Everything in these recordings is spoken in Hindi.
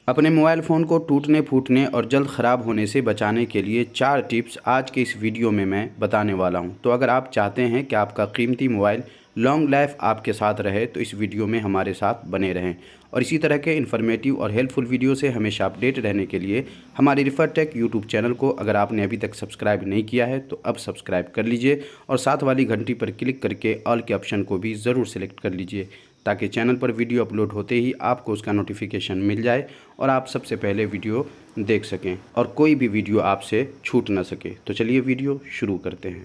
अपने मोबाइल फ़ोन को टूटने फूटने और जल्द ख़राब होने से बचाने के लिए 4 टिप्स आज के इस वीडियो में मैं बताने वाला हूं। तो अगर आप चाहते हैं कि आपका कीमती मोबाइल लॉन्ग लाइफ आपके साथ रहे तो इस वीडियो में हमारे साथ बने रहें। और इसी तरह के इन्फॉर्मेटिव और हेल्पफुल वीडियो से हमेशा अपडेट रहने के लिए हमारे रिफर टेक यूट्यूब चैनल को अगर आपने अभी तक सब्सक्राइब नहीं किया है तो अब सब्सक्राइब कर लीजिए और साथ वाली घंटी पर क्लिक करके ऑल के ऑप्शन को भी ज़रूर सेलेक्ट कर लीजिए ताकि चैनल पर वीडियो अपलोड होते ही आपको उसका नोटिफिकेशन मिल जाए और आप सबसे पहले वीडियो देख सकें और कोई भी वीडियो आपसे छूट ना सके। तो चलिए वीडियो शुरू करते हैं।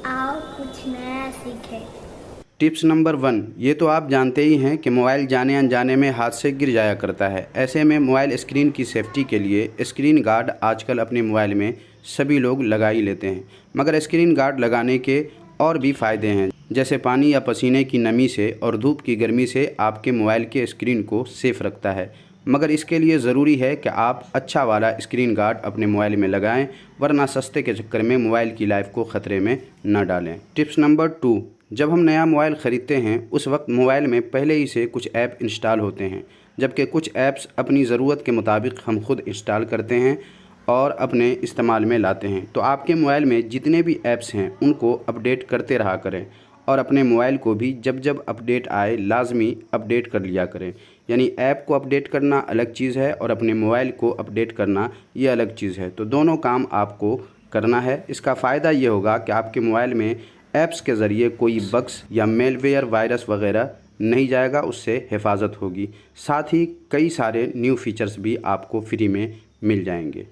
आओ कुछ नया सीखें। टिप्स नंबर 1, ये तो आप जानते ही हैं कि मोबाइल जाने अनजाने में हाथ से गिर जाया करता है। ऐसे में मोबाइल स्क्रीन की सेफ्टी के लिए स्क्रीन गार्ड आजकल अपने मोबाइल में सभी लोग लगा ही लेते हैं, मगर स्क्रीन गार्ड लगाने के और भी फ़ायदे हैं, जैसे पानी या पसीने की नमी से और धूप की गर्मी से आपके मोबाइल के स्क्रीन को सेफ़ रखता है। मगर इसके लिए ज़रूरी है कि आप अच्छा वाला स्क्रीन गार्ड अपने मोबाइल में लगाएं, वरना सस्ते के चक्कर में मोबाइल की लाइफ को ख़तरे में न डालें। टिप्स नंबर 2, जब हम नया मोबाइल ख़रीदते हैं उस वक्त मोबाइल में पहले ही से कुछ ऐप इंस्टॉल होते हैं, जबकि कुछ ऐप्स अपनी ज़रूरत के मुताबिक हम खुद इंस्टॉल करते हैं और अपने इस्तेमाल में लाते हैं। तो आपके मोबाइल में जितने भी ऐप्स हैं उनको अपडेट करते रहा करें और अपने मोबाइल को भी जब जब अपडेट आए लाजमी अपडेट कर लिया करें। यानी ऐप को अपडेट करना अलग चीज़ है और अपने मोबाइल को अपडेट करना ये अलग चीज़ है। तो दोनों काम आपको करना है। इसका फ़ायदा ये होगा कि आपके मोबाइल में ऐप्स के ज़रिए कोई बग्स या मेलवेयर वायरस वगैरह नहीं जाएगा, उससे हिफाजत होगी। साथ ही कई सारे न्यू फीचर्स भी आपको फ्री में मिल जाएंगे,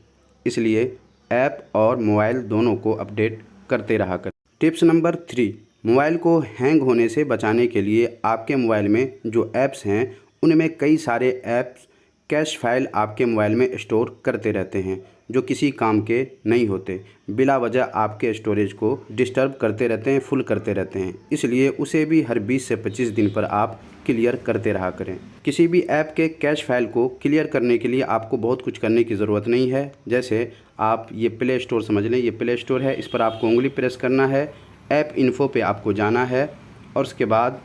इसलिए ऐप और मोबाइल दोनों को अपडेट करते रहा करें। टिप्स नंबर 3, मोबाइल को हैंग होने से बचाने के लिए आपके मोबाइल में जो ऐप्स हैं उनमें कई सारे ऐप्स कैश फाइल आपके मोबाइल में स्टोर करते रहते हैं जो किसी काम के नहीं होते, बिला वजह आपके स्टोरेज को डिस्टर्ब करते रहते हैं, फुल करते रहते हैं। इसलिए उसे भी हर 20 से 25 दिन पर आप क्लियर करते रहा करें। किसी भी ऐप के कैश फाइल को क्लियर करने के लिए आपको बहुत कुछ करने की ज़रूरत नहीं है। जैसे आप ये प्ले स्टोर समझ लें, ये प्ले स्टोर है, इस पर आपको उंगली प्रेस करना है, ऐप इन्फो पे आपको जाना है और उसके बाद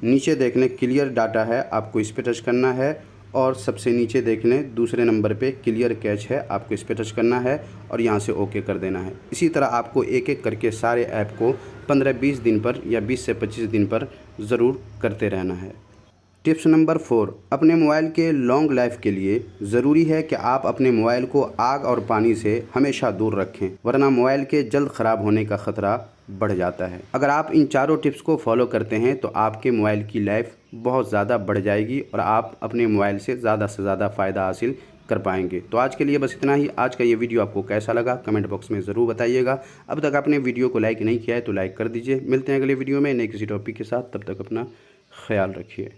नीचे देख लें क्लियर डाटा है, आपको इस पर टच करना है और सबसे नीचे देख लें दूसरे नंबर पे क्लियर कैच है, आपको इस पर टच करना है और यहाँ से ओके कर देना है। इसी तरह आपको एक एक करके सारे ऐप को 15-20 दिन पर या 20 से 25 दिन पर ज़रूर करते रहना है। टिप्स नंबर 4, अपने मोबाइल के लॉन्ग लाइफ के लिए ज़रूरी है कि आप अपने मोबाइल को आग और पानी से हमेशा दूर रखें, वरना मोबाइल के जल्द ख़राब होने का ख़तरा बढ़ जाता है। अगर आप इन चारों टिप्स को फॉलो करते हैं तो आपके मोबाइल की लाइफ बहुत ज़्यादा बढ़ जाएगी और आप अपने मोबाइल से ज़्यादा फ़ायदा हासिल कर पाएंगे। तो आज के लिए बस इतना ही। आज का ये वीडियो आपको कैसा लगा कमेंट बॉक्स में ज़रूर बताइएगा। अब तक आपने वीडियो को लाइक नहीं किया है तो लाइक कर दीजिए। मिलते हैं अगले वीडियो में नए किसी टॉपिक के साथ, तब तक अपना ख्याल रखिए।